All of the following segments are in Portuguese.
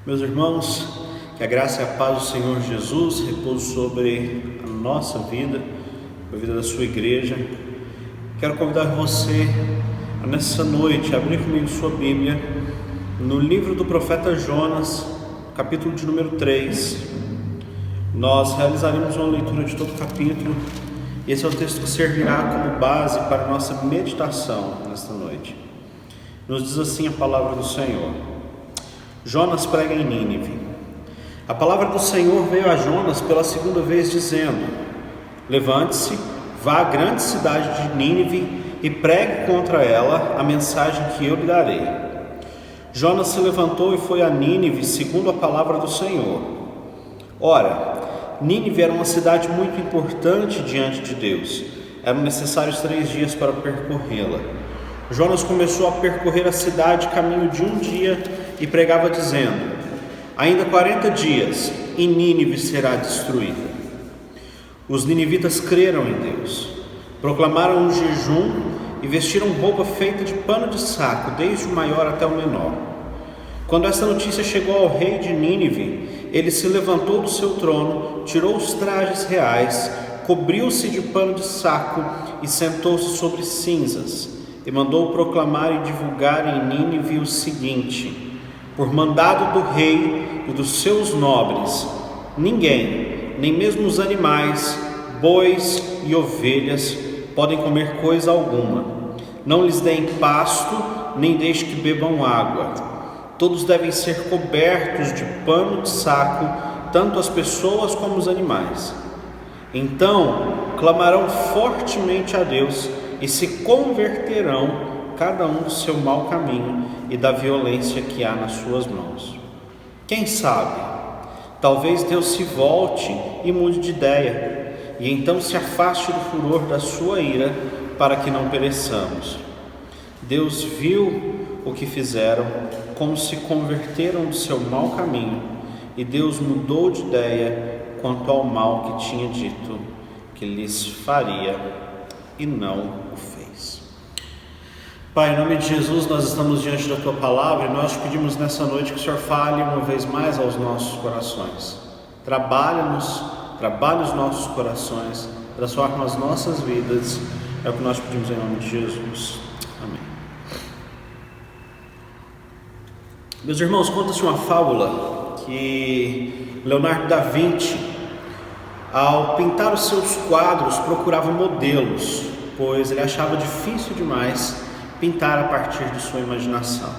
Meus irmãos, que a graça e a paz do Senhor Jesus repouse sobre a nossa vida, a vida da sua igreja. Quero convidar você a nessa noite abrir comigo sua Bíblia no livro do profeta Jonas, capítulo de número 3. Nós realizaremos uma leitura de todo o capítulo e esse é o texto que servirá como base para a nossa meditação nesta noite. Nos diz assim a palavra do Senhor. Jonas prega em Nínive. A palavra do Senhor veio a Jonas pela segunda vez, dizendo: levante-se, vá à grande cidade de Nínive e pregue contra ela a mensagem que eu lhe darei. Jonas se levantou e foi a Nínive segundo a palavra do Senhor. Ora, Nínive era uma cidade muito importante diante de Deus. Eram necessários 3 dias para percorrê-la. Jonas começou a percorrer a cidade caminho de um dia e pregava dizendo: ainda 40 dias e Nínive será destruída. Os ninivitas creram em Deus, proclamaram um jejum e vestiram roupa feita de pano de saco, desde o maior até o menor. Quando essa notícia chegou ao rei de Nínive, ele se levantou do seu trono, tirou os trajes reais, cobriu-se de pano de saco e sentou-se sobre cinzas, e mandou proclamar e divulgar em Nínive o seguinte: por mandado do rei e dos seus nobres, ninguém, nem mesmo os animais, bois e ovelhas, podem comer coisa alguma. Não lhes deem pasto, nem deixe que bebam água. Todos devem ser cobertos de pano de saco, tanto as pessoas como os animais. Então clamarão fortemente a Deus e se converterão, cada um do seu mau caminho e da violência que há nas suas mãos. Quem sabe, talvez Deus se volte e mude de ideia, e então se afaste do furor da sua ira, para que não pereçamos. Deus viu o que fizeram, como se converteram do seu mau caminho, e Deus mudou de ideia quanto ao mal que tinha dito que lhes faria, e não o fez. Pai, em nome de Jesus, nós estamos diante da Tua Palavra e nós te pedimos nessa noite que o Senhor fale uma vez mais aos nossos corações. Trabalhe os nossos corações, transforma as nossas vidas. É o que nós pedimos em nome de Jesus. Amém. Meus irmãos, conta-se uma fábula que Leonardo da Vinci, ao pintar os seus quadros, procurava modelos, pois ele achava difícil demais pintar a partir de sua imaginação.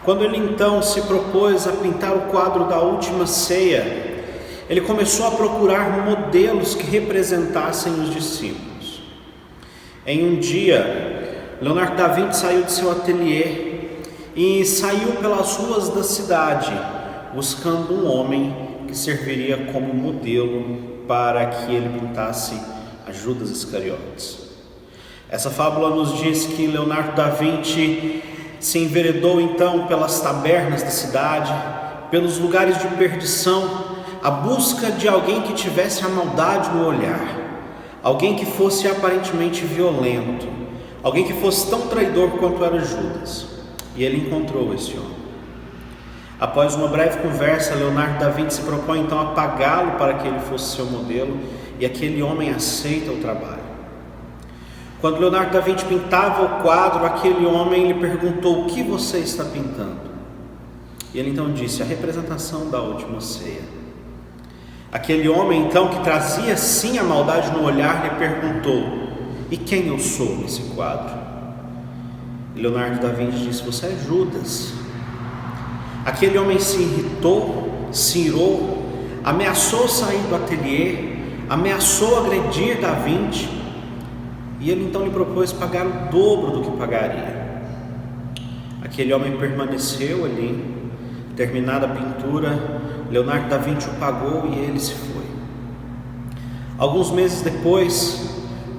Quando ele então se propôs a pintar o quadro da Última Ceia, ele começou a procurar modelos que representassem os discípulos. Em um dia, Leonardo da Vinci saiu de seu ateliê e saiu pelas ruas da cidade, buscando um homem que serviria como modelo para que ele pintasse a Judas Iscariotes. Essa fábula nos diz que Leonardo da Vinci se enveredou então pelas tabernas da cidade, pelos lugares de perdição, à busca de alguém que tivesse a maldade no olhar, alguém que fosse aparentemente violento, alguém que fosse tão traidor quanto era Judas. E ele encontrou esse homem. Após uma breve conversa, Leonardo da Vinci se propõe então a pagá-lo para que ele fosse seu modelo, e aquele homem aceita o trabalho. Quando Leonardo da Vinci pintava o quadro, aquele homem lhe perguntou: o que você está pintando? E ele então disse: a representação da Última Ceia. Aquele homem então, que trazia sim a maldade no olhar, lhe perguntou: e quem eu sou nesse quadro? E Leonardo da Vinci disse: você é Judas. Aquele homem se irritou, se irou, ameaçou sair do ateliê, ameaçou agredir da Vinci, e ele então lhe propôs pagar o dobro do que pagaria. Aquele homem permaneceu ali. Terminada a pintura, Leonardo da Vinci o pagou e ele se foi. Alguns meses depois,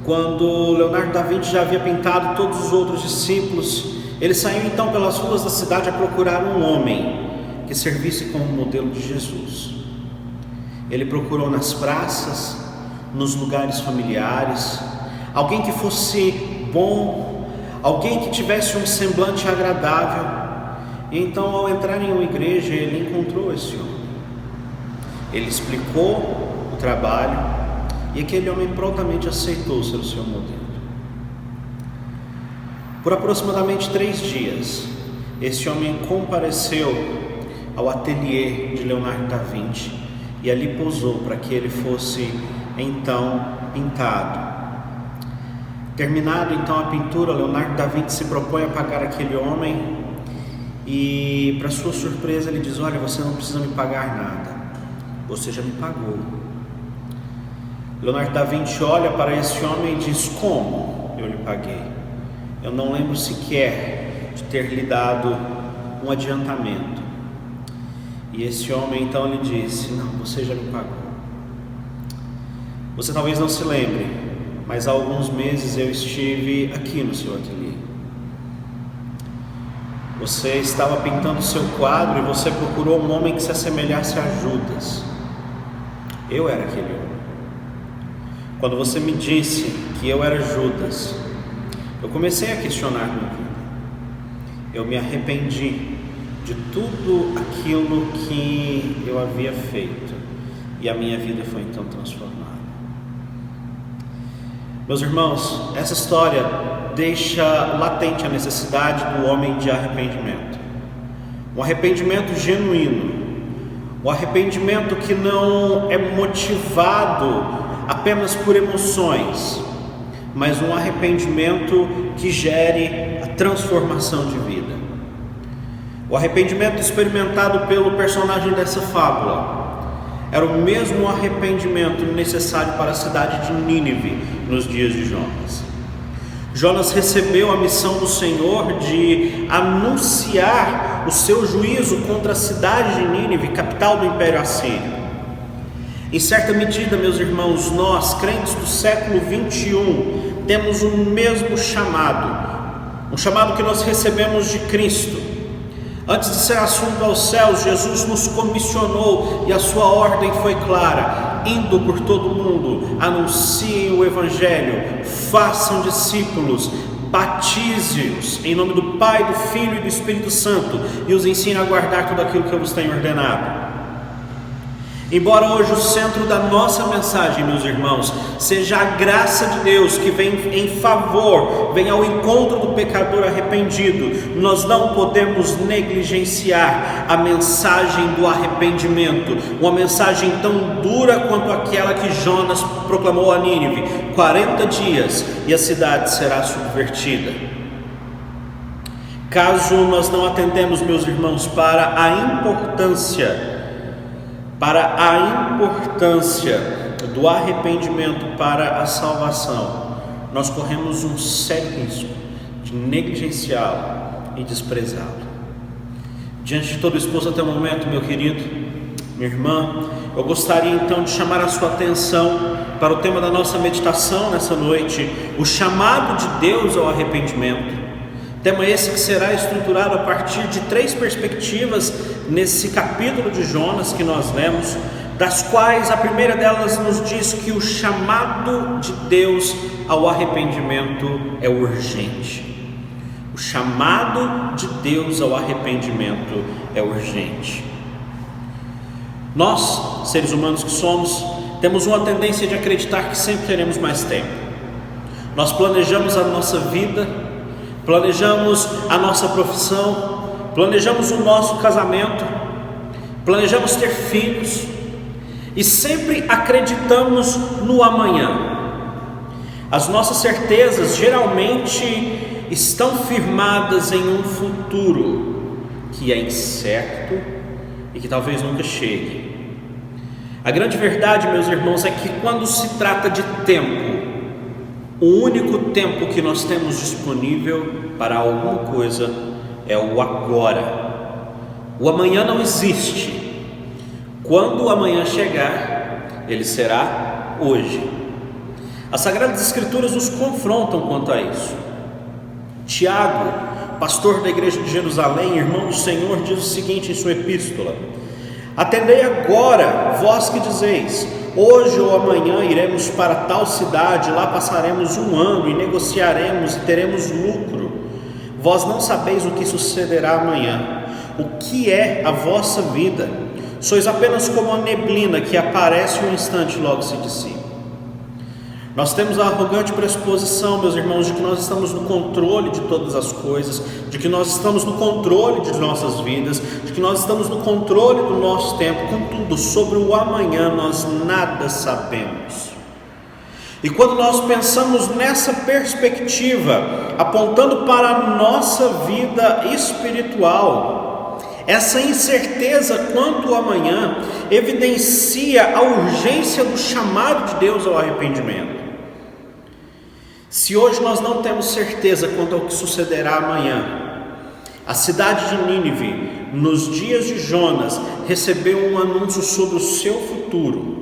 quando Leonardo da Vinci já havia pintado todos os outros discípulos, ele saiu então pelas ruas da cidade a procurar um homem que servisse como modelo de Jesus. Ele procurou nas praças, nos lugares familiares, alguém que fosse bom, alguém que tivesse um semblante agradável. E então, ao entrar em uma igreja, ele encontrou esse homem. Ele explicou o trabalho e aquele homem prontamente aceitou ser o seu modelo. Por aproximadamente 3 dias, esse homem compareceu ao ateliê de Leonardo da Vinci e ali posou para que ele fosse então pintado. Terminado então a pintura, Leonardo da Vinci se propõe a pagar aquele homem e, para sua surpresa, ele diz: olha, você não precisa me pagar nada, você já me pagou. Leonardo da Vinci olha para esse homem e diz: como eu lhe paguei? Eu não lembro sequer de ter lhe dado um adiantamento. E esse homem então lhe disse: não, você já me pagou. Você talvez não se lembre, mas há alguns meses eu estive aqui no seu ateliê. Você estava pintando o seu quadro e você procurou um homem que se assemelhasse a Judas. Eu era aquele homem. Quando você me disse que eu era Judas, eu comecei a questionar minha vida. Eu me arrependi de tudo aquilo que eu havia feito e a minha vida foi então transformada. Meus irmãos, essa história deixa latente a necessidade do homem de arrependimento. Um arrependimento genuíno, um arrependimento que não é motivado apenas por emoções, mas um arrependimento que gere a transformação de vida. O arrependimento experimentado pelo personagem dessa fábula era o mesmo arrependimento necessário para a cidade de Nínive nos dias de Jonas. Jonas recebeu a missão do Senhor de anunciar o seu juízo contra a cidade de Nínive, capital do Império Assírio. Em certa medida, meus irmãos, nós, crentes do século 21, temos o mesmo chamado, um chamado que nós recebemos de Cristo. Antes de ser assunto aos céus, Jesus nos comissionou e a sua ordem foi clara: indo por todo o mundo, anunciem o Evangelho, façam discípulos, batize-os em nome do Pai, do Filho e do Espírito Santo e os ensine a guardar tudo aquilo que eu vos tenho ordenado. Embora hoje o centro da nossa mensagem, meus irmãos, seja a graça de Deus que vem em favor, vem ao encontro do pecador arrependido, nós não podemos negligenciar a mensagem do arrependimento, uma mensagem tão dura quanto aquela que Jonas proclamou a Nínive: 40 dias e a cidade será subvertida. Caso nós não atendemos, meus irmãos, para a importância do arrependimento para a salvação, nós corremos um sério risco de negligenciá-lo e desprezá-lo. Diante de todo exposto até o momento, meu querido, minha irmã, eu gostaria então de chamar a sua atenção para o tema da nossa meditação nessa noite: o chamado de Deus ao arrependimento. Tema esse que será estruturado a partir de 3 perspectivas nesse capítulo de Jonas que nós lemos, das quais a primeira delas nos diz que o chamado de Deus ao arrependimento é urgente. O chamado de Deus ao arrependimento é urgente. Nós, seres humanos que somos, temos uma tendência de acreditar que sempre teremos mais tempo. Nós planejamos a nossa vida, planejamos a nossa profissão, planejamos o nosso casamento, planejamos ter filhos e sempre acreditamos no amanhã. As nossas certezas geralmente estão firmadas em um futuro que é incerto e que talvez nunca chegue. A grande verdade, meus irmãos, é que quando se trata de tempo, o único tempo que nós temos disponível para alguma coisa é o agora. O amanhã não existe. Quando o amanhã chegar, ele será hoje. As Sagradas Escrituras nos confrontam quanto a isso. Tiago, pastor da igreja de Jerusalém, irmão do Senhor, diz o seguinte em sua epístola: atendei agora, vós que dizeis: hoje ou amanhã iremos para tal cidade, lá passaremos um ano e negociaremos e teremos lucro. Vós não sabeis o que sucederá amanhã. o que é a vossa vida? Sois apenas como a neblina que aparece um instante e logo se dissipa. Nós temos a arrogante pressuposição, meus irmãos, de que nós estamos no controle de todas as coisas, de que nós estamos no controle de nossas vidas, de que nós estamos no controle do nosso tempo. Contudo, sobre o amanhã nós nada sabemos. E quando nós pensamos nessa perspectiva, apontando para a nossa vida espiritual, essa incerteza quanto ao amanhã evidencia a urgência do chamado de Deus ao arrependimento. Se hoje nós não temos certeza quanto ao que sucederá amanhã, a cidade de Nínive, nos dias de Jonas, recebeu um anúncio sobre o seu futuro,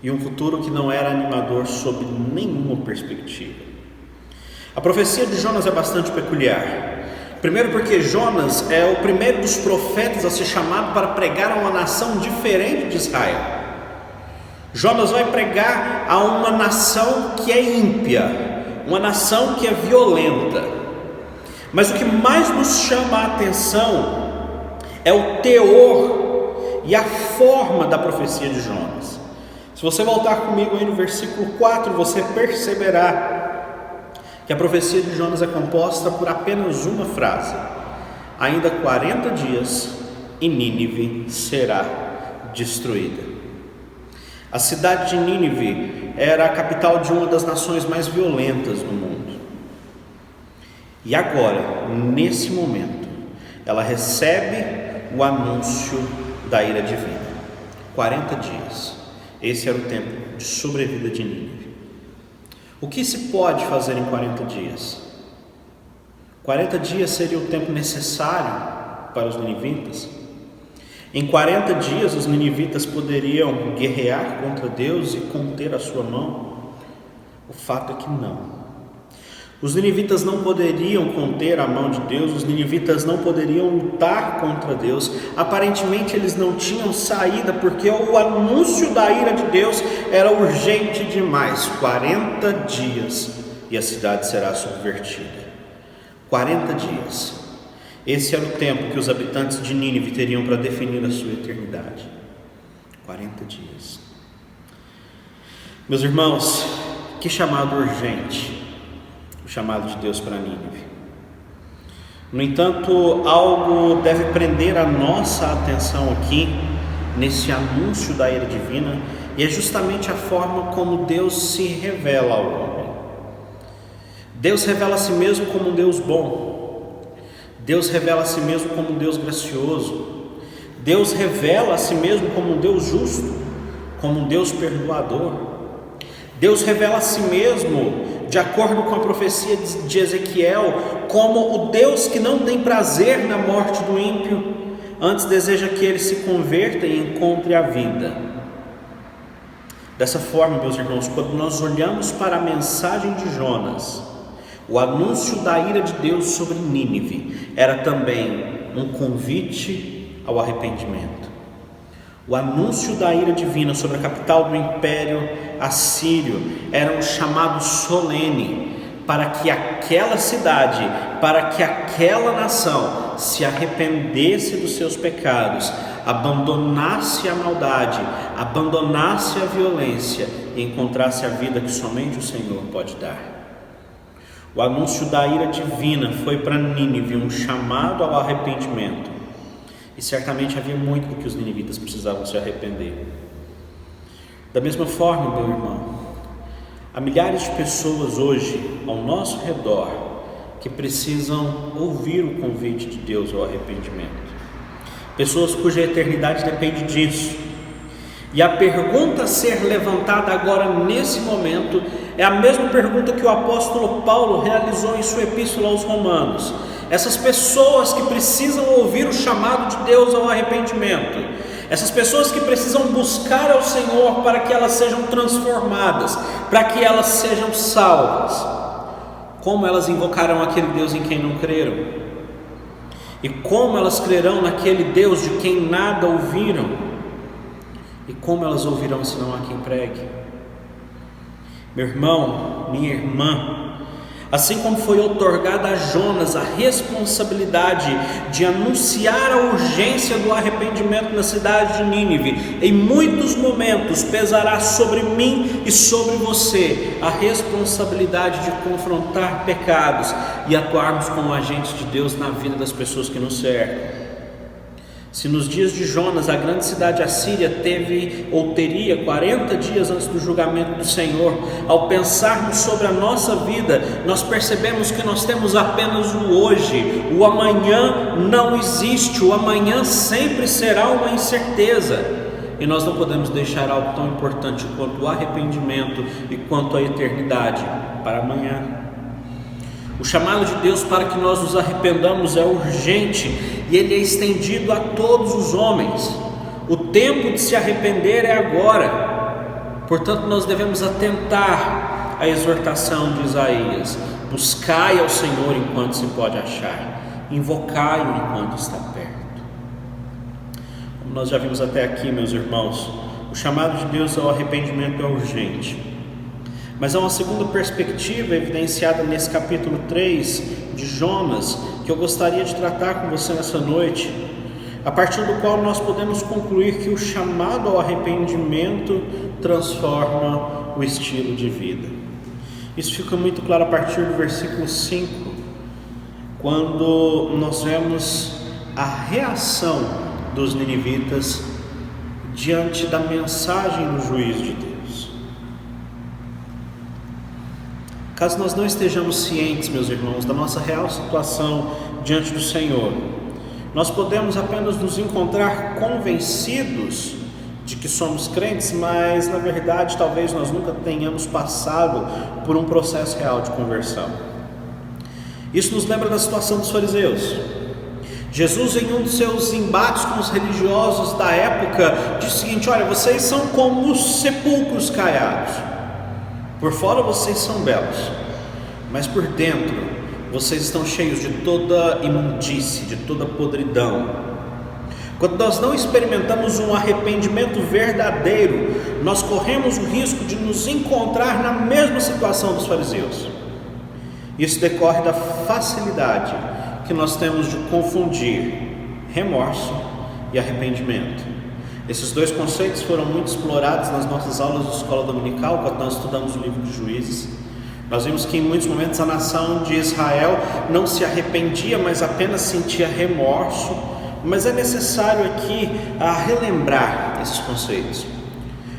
e um futuro que não era animador sob nenhuma perspectiva. A profecia de Jonas é bastante peculiar. Primeiro porque Jonas é o primeiro dos profetas a ser chamado para pregar a uma nação diferente de Israel. Jonas vai pregar a uma nação que é ímpia, uma nação que é violenta. Mas o que mais nos chama a atenção é o teor e a forma da profecia de Jonas. Se você voltar comigo aí no versículo 4, você perceberá que a profecia de Jonas é composta por apenas uma frase: ainda 40 dias e Nínive será destruída. A cidade de Nínive era a capital de uma das nações mais violentas do mundo. E agora, nesse momento, ela recebe o anúncio da ira divina. 40 dias. Esse era o tempo de sobrevida de Nínive. O que se pode fazer em 40 dias? 40 dias seria o tempo necessário para os ninivitas? Em 40 dias os ninivitas poderiam guerrear contra Deus e conter a sua mão? O fato é que não. Os ninivitas não poderiam conter a mão de Deus, os ninivitas não poderiam lutar contra Deus. Aparentemente eles não tinham saída, porque o anúncio da ira de Deus era urgente demais. 40 dias e a cidade será subvertida. 40 dias. Esse era o tempo que os habitantes de Nínive teriam para definir a sua eternidade. 40 dias. Meus irmãos, que chamado urgente o chamado de Deus para Nínive. No entanto, algo deve prender a nossa atenção aqui, nesse anúncio da ira divina, e é justamente a forma como Deus se revela ao homem. Deus revela a si mesmo como um Deus bom. Deus revela a si mesmo como um Deus gracioso. Deus revela a si mesmo como um Deus justo, como um Deus perdoador. Deus revela a si mesmo, de acordo com a profecia de Ezequiel, como o Deus que não tem prazer na morte do ímpio, antes deseja que ele se converta e encontre a vida. Dessa forma, meus irmãos, quando nós olhamos para a mensagem de Jonas, o anúncio da ira de Deus sobre Nínive era também um convite ao arrependimento. O anúncio da ira divina sobre a capital do império assírio era um chamado solene para que aquela cidade, para que aquela nação se arrependesse dos seus pecados, abandonasse a maldade, abandonasse a violência e encontrasse a vida que somente o Senhor pode dar. O anúncio da ira divina foi para Nínive um chamado ao arrependimento. E certamente havia muito do que os ninivitas precisavam se arrepender. Da mesma forma, meu irmão, há milhares de pessoas hoje ao nosso redor que precisam ouvir o convite de Deus ao arrependimento. Pessoas cuja eternidade depende disso. E a pergunta a ser levantada agora nesse momento é a mesma pergunta que o apóstolo Paulo realizou em sua epístola aos Romanos. Essas pessoas que precisam ouvir o chamado de Deus ao arrependimento, essas pessoas que precisam buscar ao Senhor para que elas sejam transformadas, para que elas sejam salvas, como elas invocarão aquele Deus em quem não creram? E como elas crerão naquele Deus de quem nada ouviram? E como elas ouvirão se não há quem pregue? Meu irmão, minha irmã, Assim como foi outorgada a Jonas a responsabilidade de anunciar a urgência do arrependimento na cidade de Nínive, em muitos momentos pesará sobre mim e sobre você a responsabilidade de confrontar pecados e atuarmos como agentes de Deus na vida das pessoas que nos cercam. Se nos dias de Jonas a grande cidade assíria teve ou teria 40 dias antes do julgamento do Senhor, ao pensarmos sobre a nossa vida, nós percebemos que nós temos apenas o hoje. O amanhã não existe, o amanhã sempre será uma incerteza, e nós não podemos deixar algo tão importante quanto o arrependimento e quanto a eternidade para amanhã. O chamado de Deus para que nós nos arrependamos é urgente e ele é estendido a todos os homens. O tempo de se arrepender é agora. Portanto, nós devemos atentar à exortação de Isaías: buscai ao Senhor enquanto se pode achar, invocai-o enquanto está perto. Como nós já vimos até aqui, meus irmãos, o chamado de Deus ao arrependimento é urgente. Mas há uma segunda perspectiva evidenciada nesse capítulo 3 de Jonas, que eu gostaria de tratar com você nessa noite, a partir do qual nós podemos concluir que o chamado ao arrependimento transforma o estilo de vida. Isso fica muito claro a partir do versículo 5, quando nós vemos a reação dos ninivitas diante da mensagem do juízo de Deus. Caso nós não estejamos cientes, meus irmãos, da nossa real situação diante do Senhor, nós podemos apenas nos encontrar convencidos de que somos crentes, mas na verdade talvez nós nunca tenhamos passado por um processo real de conversão. Isso nos lembra da situação dos fariseus. Jesus, em um dos seus embates com os religiosos da época, disse o seguinte: olha, vocês são como os sepulcros caiados. Por fora vocês são belos, mas por dentro vocês estão cheios de toda imundície, de toda podridão. Quando nós não experimentamos um arrependimento verdadeiro, nós corremos o risco de nos encontrar na mesma situação dos fariseus. Isso decorre da facilidade que nós temos de confundir remorso e arrependimento. Esses dois conceitos foram muito explorados nas nossas aulas de escola dominical, quando nós estudamos o livro de Juízes. Nós vimos que em muitos momentos a nação de Israel não se arrependia, mas apenas sentia remorso. Mas é necessário aqui relembrar esses conceitos.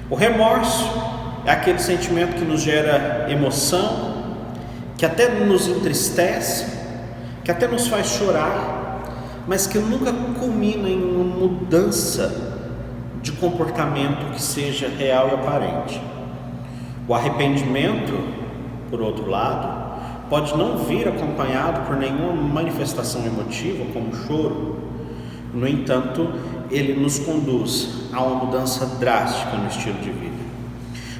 O remorso é aquele sentimento que nos gera emoção, que até nos entristece, que até nos faz chorar, mas que nunca culmina em uma mudança de comportamento que seja real e aparente. O arrependimento, por outro lado, pode não vir acompanhado por nenhuma manifestação emotiva, como choro. No entanto, ele nos conduz a uma mudança drástica no estilo de vida.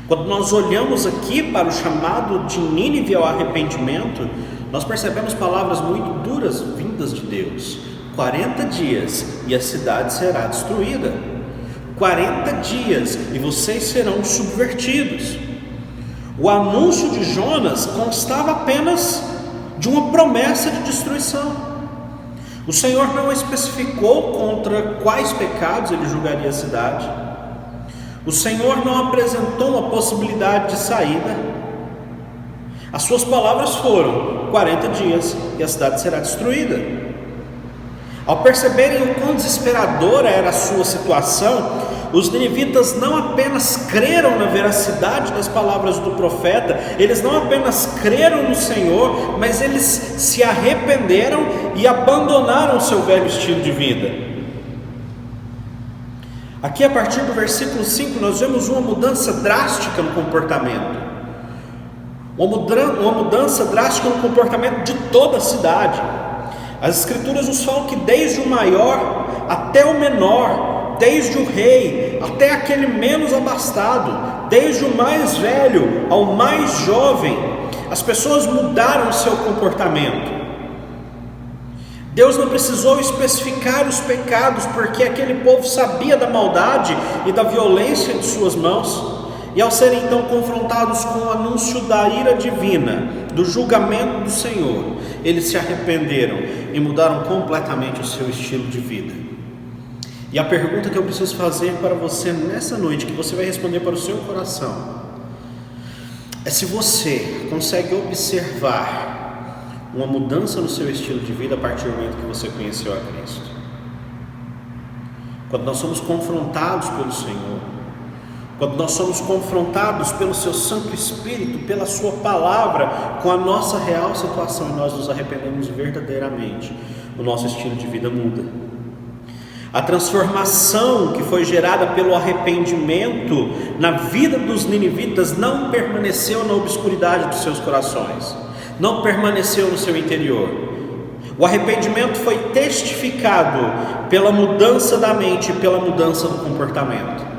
Quando nós olhamos aqui para o chamado de Nínive ao arrependimento, nós percebemos palavras muito duras vindas de Deus: 40 dias e a cidade será destruída. 40 dias e vocês serão subvertidos. O anúncio de Jonas constava apenas de uma promessa de destruição. O Senhor não especificou contra quais pecados ele julgaria a cidade. O Senhor não apresentou uma possibilidade de saída. As suas palavras foram: 40 dias e a cidade será destruída. Ao perceberem o quão desesperadora era a sua situação, os ninivitas não apenas creram na veracidade das palavras do profeta, eles não apenas creram no Senhor, mas eles se arrependeram e abandonaram o seu velho estilo de vida. Aqui, a partir do versículo 5, nós vemos uma mudança drástica no comportamento. Uma mudança drástica no comportamento de toda a cidade. As Escrituras nos falam que desde o maior até o menor, desde o rei até aquele menos abastado, desde o mais velho ao mais jovem, as pessoas mudaram o seu comportamento. Deus não precisou especificar os pecados, porque aquele povo sabia da maldade e da violência de suas mãos. E ao serem então confrontados com o anúncio da ira divina, do julgamento do Senhor, eles se arrependeram e mudaram completamente o seu estilo de vida. E a pergunta que eu preciso fazer para você nessa noite, que você vai responder para o seu coração, é se você consegue observar uma mudança no seu estilo de vida a partir do momento que você conheceu a Cristo. Quando nós somos confrontados pelo Senhor, quando nós somos confrontados pelo seu Santo Espírito, pela sua palavra, com a nossa real situação e nós nos arrependemos verdadeiramente, o nosso estilo de vida muda. A transformação que foi gerada pelo arrependimento na vida dos ninivitas não permaneceu na obscuridade dos seus corações, não permaneceu no seu interior. O arrependimento foi testificado pela mudança da mente e pela mudança do comportamento.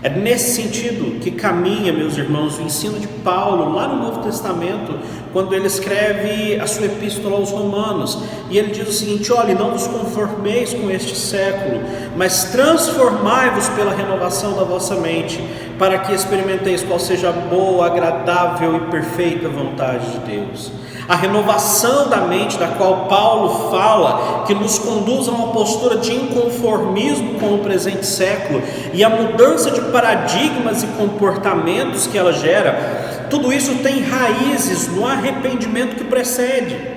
É nesse sentido que caminha, meus irmãos, o ensino de Paulo lá no Novo Testamento, quando ele escreve a sua epístola aos Romanos, e ele diz o seguinte: olhe, não vos conformeis com este século, mas transformai-vos pela renovação da vossa mente, para que experimenteis qual seja a boa, agradável e perfeita vontade de Deus. A renovação da mente, da qual Paulo fala, que nos conduz a uma postura de inconformismo com o presente século, e a mudança de paradigmas e comportamentos que ela gera, tudo isso tem raízes no arrependimento que precede.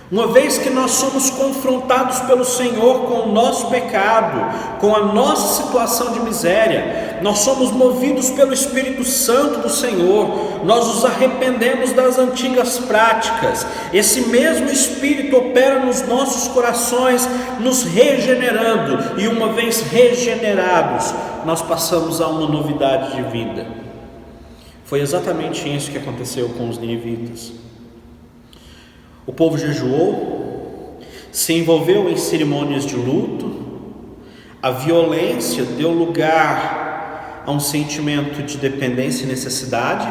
Uma vez que nós somos confrontados pelo Senhor com o nosso pecado, com a nossa situação de miséria, nós somos movidos pelo Espírito Santo do Senhor, nós nos arrependemos das antigas práticas, esse mesmo Espírito opera nos nossos corações, nos regenerando, e uma vez regenerados, nós passamos a uma novidade de vida. Foi exatamente isso que aconteceu com os ninivitas. O povo jejuou, se envolveu em cerimônias de luto, a violência deu lugar a um sentimento de dependência e necessidade,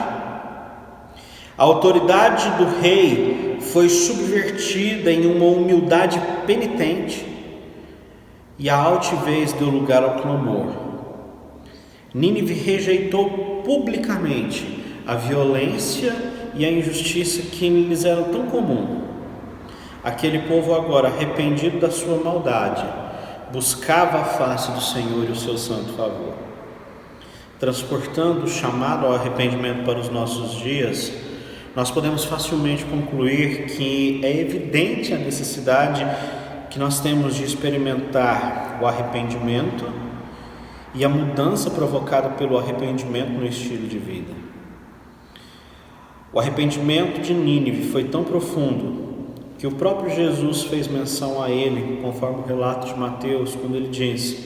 a autoridade do rei foi subvertida em uma humildade penitente, e a altivez deu lugar ao clamor. Nínive rejeitou publicamente a violência e a injustiça que lhes era tão comum. Aquele povo agora, arrependido da sua maldade, buscava a face do Senhor e o seu santo favor. Transportando o chamado ao arrependimento para os nossos dias, nós podemos facilmente concluir que é evidente a necessidade que nós temos de experimentar o arrependimento e a mudança provocada pelo arrependimento no estilo de vida. O arrependimento de Nínive foi tão profundo que o próprio Jesus fez menção a ele, conforme o relato de Mateus, quando ele diz: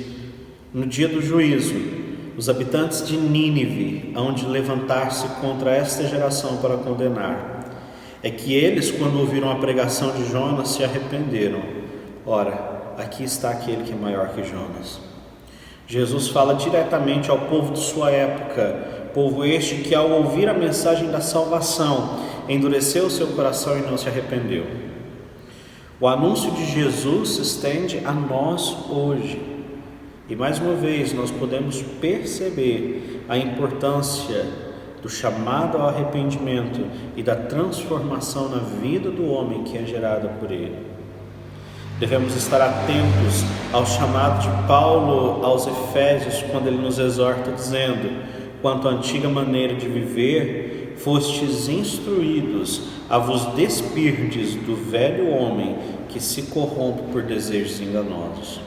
no dia do juízo, os habitantes de Nínive hão de levantar-se contra esta geração para condenar. É que eles, quando ouviram a pregação de Jonas, se arrependeram. Ora, aqui está aquele que é maior que Jonas. Jesus fala diretamente ao povo de sua época, povo este que, ao ouvir a mensagem da salvação, endureceu o seu coração e não se arrependeu. O anúncio de Jesus se estende a nós hoje, e mais uma vez nós podemos perceber a importância do chamado ao arrependimento e da transformação na vida do homem que é gerada por ele. Devemos estar atentos ao chamado de Paulo aos Efésios, quando ele nos exorta dizendo: quanto à antiga maneira de viver, fostes instruídos a vos despirdes do velho homem que se corrompe por desejos enganosos.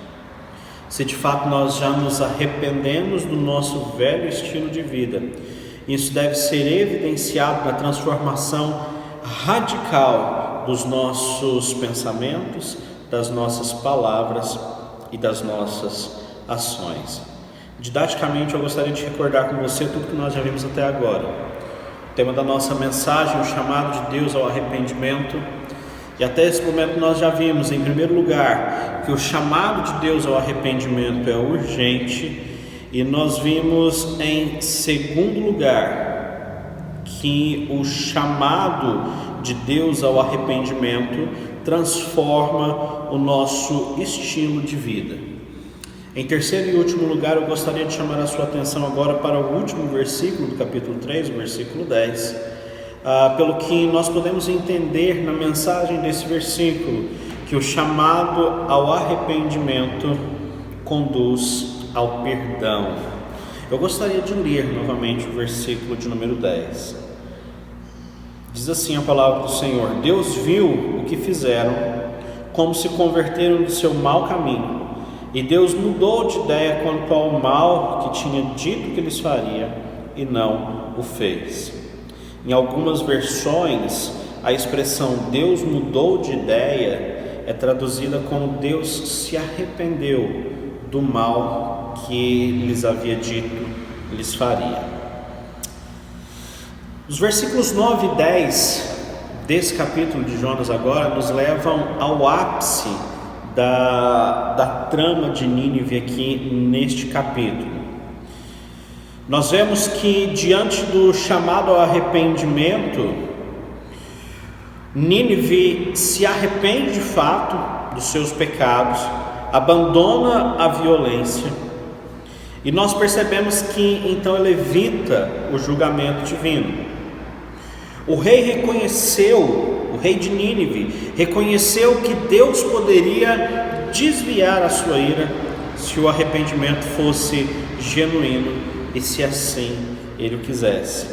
Se de fato nós já nos arrependemos do nosso velho estilo de vida, isso deve ser evidenciado na transformação radical dos nossos pensamentos, das nossas palavras e das nossas ações. Didaticamente, eu gostaria de recordar com você tudo que nós já vimos até agora. O tema da nossa mensagem, o chamado de Deus ao arrependimento. E até esse momento nós já vimos, em primeiro lugar, que o chamado de Deus ao arrependimento é urgente. E nós vimos, em segundo lugar, que o chamado de Deus ao arrependimento transforma o nosso estilo de vida. Em terceiro e último lugar, eu gostaria de chamar a sua atenção agora para o último versículo do capítulo 3, o versículo 10, pelo que nós podemos entender na mensagem desse versículo, que o chamado ao arrependimento conduz ao perdão. Eu gostaria de ler novamente o versículo de número 10. Diz assim a palavra do Senhor: Deus viu o que fizeram, como se converteram do seu mau caminho, e Deus mudou de ideia quanto ao mal que tinha dito que lhes faria, e não o fez. Em algumas versões, a expressão Deus mudou de ideia é traduzida como Deus se arrependeu do mal que lhes havia dito lhes faria. Os versículos 9 e 10 desse capítulo de Jonas agora nos levam ao ápice da trama de Nínive aqui neste capítulo. Nós vemos que diante do chamado ao arrependimento, Nínive se arrepende de fato dos seus pecados, abandona a violência, e nós percebemos que então ele evita o julgamento divino. O rei de Nínive reconheceu que Deus poderia desviar a sua ira se o arrependimento fosse genuíno e se assim ele o quisesse.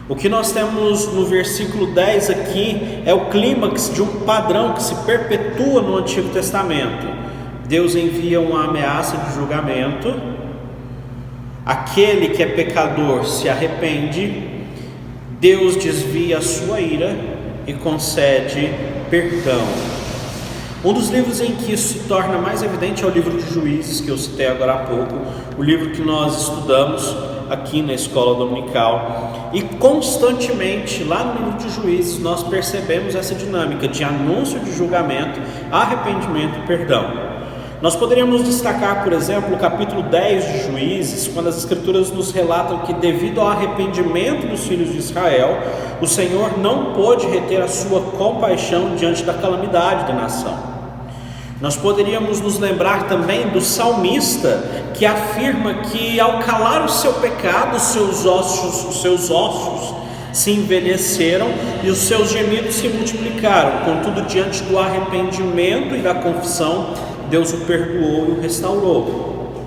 O que nós temos no versículo 10 aqui é o clímax de um padrão que se perpetua no Antigo Testamento. Deus envia uma ameaça de julgamento, aquele que é pecador se arrepende, Deus desvia a sua ira e concede perdão. Um dos livros em que isso se torna mais evidente é o livro de Juízes, que eu citei agora há pouco, o livro que nós estudamos aqui na escola dominical, e constantemente lá no livro de Juízes nós percebemos essa dinâmica de anúncio de julgamento, arrependimento e perdão. Nós poderíamos destacar, por exemplo, o capítulo 10 de Juízes, quando as escrituras nos relatam que devido ao arrependimento dos filhos de Israel, o Senhor não pôde reter a sua compaixão diante da calamidade da nação. Nós poderíamos nos lembrar também do salmista, que afirma que ao calar o seu pecado, os seus ossos se envelheceram e os seus gemidos se multiplicaram. Contudo, diante do arrependimento e da confissão, Deus o perdoou e o restaurou.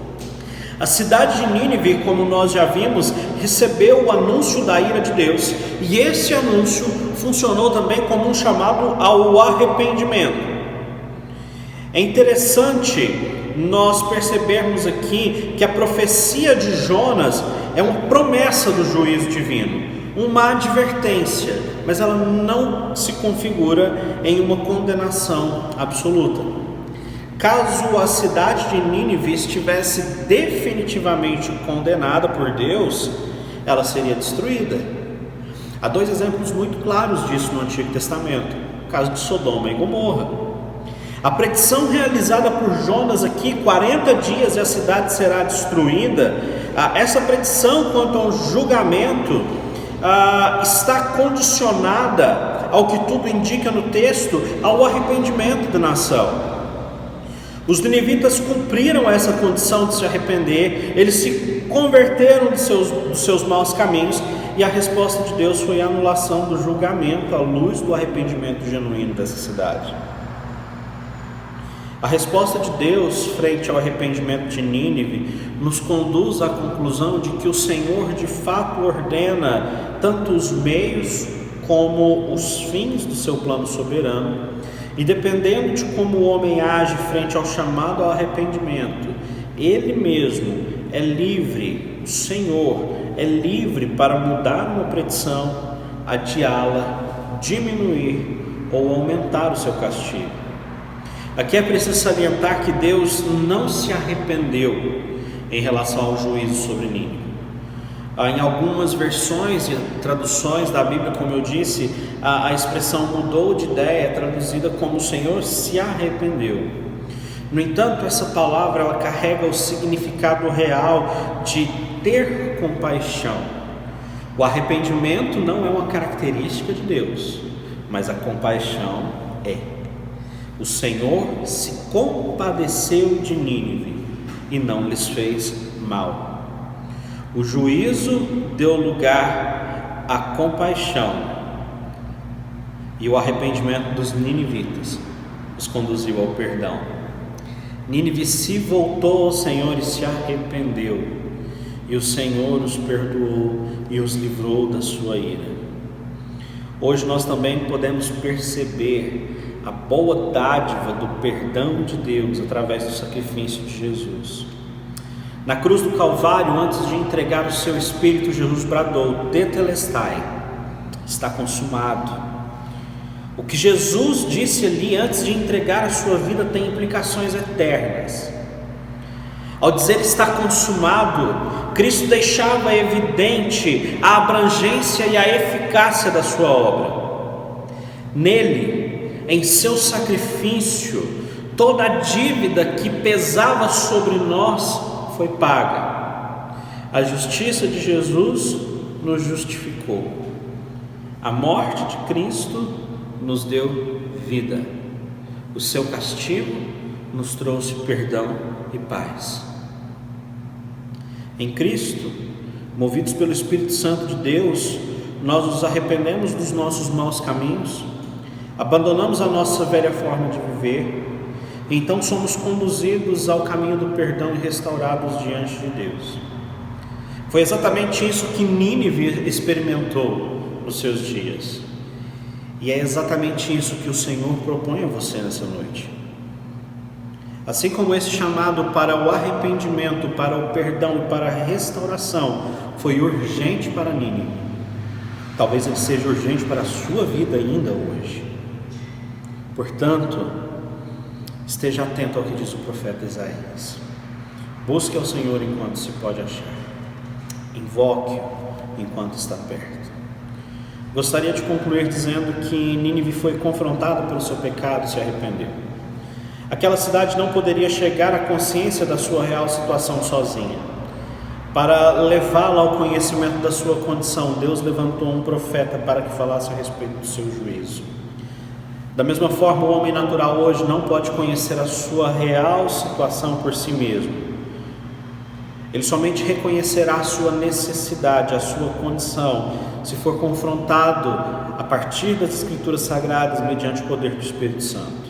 A cidade de Nínive, como nós já vimos, recebeu o anúncio da ira de Deus, e esse anúncio funcionou também como um chamado ao arrependimento. É interessante nós percebermos aqui que a profecia de Jonas é uma promessa do juízo divino, uma advertência, mas ela não se configura em uma condenação absoluta. Caso a cidade de Nínive estivesse definitivamente condenada por Deus, ela seria destruída. Há dois exemplos muito claros disso no Antigo Testamento: o caso de Sodoma e Gomorra. A predição realizada por Jonas aqui, 40 dias e a cidade será destruída, essa predição quanto ao julgamento está condicionada, ao que tudo indica no texto, ao arrependimento da nação. Os ninivitas cumpriram essa condição de se arrepender, eles se converteram dos seus maus caminhos, e a resposta de Deus foi a anulação do julgamento à luz do arrependimento genuíno dessa cidade. A resposta de Deus frente ao arrependimento de Nínive nos conduz à conclusão de que o Senhor de fato ordena tanto os meios como os fins do seu plano soberano, e dependendo de como o homem age frente ao chamado ao arrependimento, ele mesmo é livre, o Senhor é livre para mudar uma predição, adiá-la, diminuir ou aumentar o seu castigo. Aqui é preciso salientar que Deus não se arrependeu em relação ao juízo sobre Nínive. Em algumas versões e traduções da Bíblia, como eu disse, a expressão mudou de ideia é traduzida como o Senhor se arrependeu. No entanto, essa palavra ela carrega o significado real de ter compaixão. O arrependimento não é uma característica de Deus, mas a compaixão é. O Senhor se compadeceu de Nínive e não lhes fez mal. O juízo deu lugar à compaixão, e o arrependimento dos ninivitas os conduziu ao perdão. Nínive se voltou ao Senhor e se arrependeu, e o Senhor os perdoou e os livrou da sua ira. Hoje nós também podemos perceber a boa dádiva do perdão de Deus através do sacrifício de Jesus. Na cruz do Calvário, antes de entregar o seu Espírito, Jesus bradou: Tetelestai, está consumado. O que Jesus disse ali antes de entregar a sua vida tem implicações eternas. Ao dizer está consumado, Cristo deixava evidente a abrangência e a eficácia da sua obra. Nele, em seu sacrifício, toda a dívida que pesava sobre nós foi paga. A justiça de Jesus nos justificou. A morte de Cristo nos deu vida. O seu castigo nos trouxe perdão e paz. Em Cristo, movidos pelo Espírito Santo de Deus, nós nos arrependemos dos nossos maus caminhos, abandonamos a nossa velha forma de viver, e então somos conduzidos ao caminho do perdão e restaurados diante de Deus. Foi exatamente isso que Nínive experimentou nos seus dias. E é exatamente isso que o Senhor propõe a você nessa noite. Assim como esse chamado para o arrependimento, para o perdão e para a restauração foi urgente para Nínive, talvez ele seja urgente para a sua vida ainda hoje. Portanto, esteja atento ao que diz o profeta Isaías. Busque ao Senhor enquanto se pode achar. Invoque-o enquanto está perto. Gostaria de concluir dizendo que Nínive foi confrontada pelo seu pecado e se arrependeu. Aquela cidade não poderia chegar à consciência da sua real situação sozinha. Para levá-la ao conhecimento da sua condição, Deus levantou um profeta para que falasse a respeito do seu juízo. Da mesma forma, o homem natural hoje não pode conhecer a sua real situação por si mesmo. Ele somente reconhecerá a sua necessidade, a sua condição, se for confrontado a partir das Escrituras Sagradas, mediante o poder do Espírito Santo.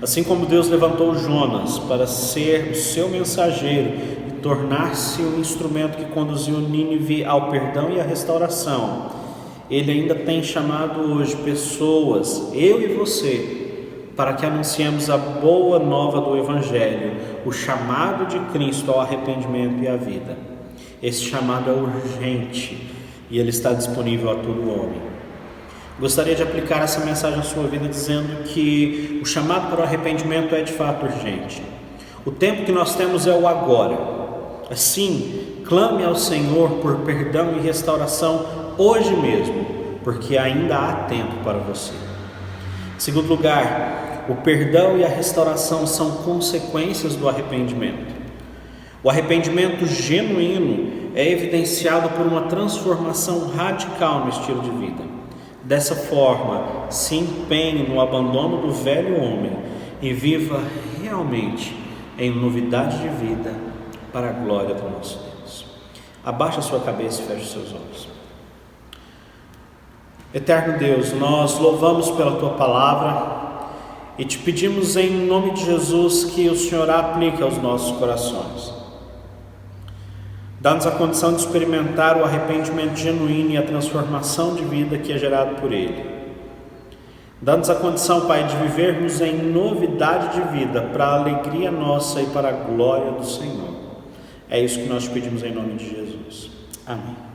Assim como Deus levantou Jonas para ser o seu mensageiro e tornar-se um instrumento que conduziu Nínive ao perdão e à restauração, Ele ainda tem chamado hoje pessoas, eu e você, para que anunciemos a boa nova do Evangelho, o chamado de Cristo ao arrependimento e à vida. Esse chamado é urgente e ele está disponível a todo homem. Gostaria de aplicar essa mensagem à sua vida dizendo que o chamado para o arrependimento é de fato urgente. O tempo que nós temos é o agora. Assim, clame ao Senhor por perdão e restauração hoje mesmo, porque ainda há tempo para você. Em segundo lugar, o perdão e a restauração são consequências do arrependimento. O arrependimento genuíno é evidenciado por uma transformação radical no estilo de vida. Dessa forma, se empenhe no abandono do velho homem e viva realmente em novidade de vida para a glória do nosso Deus. Abaixe a sua cabeça e feche os seus olhos. Eterno Deus, nós louvamos pela Tua Palavra e Te pedimos em nome de Jesus que o Senhor a aplique aos nossos corações. Dá-nos a condição de experimentar o arrependimento genuíno e a transformação de vida que é gerado por Ele. Dá-nos a condição, Pai, de vivermos em novidade de vida para a alegria nossa e para a glória do Senhor. É isso que nós pedimos em nome de Jesus. Amém.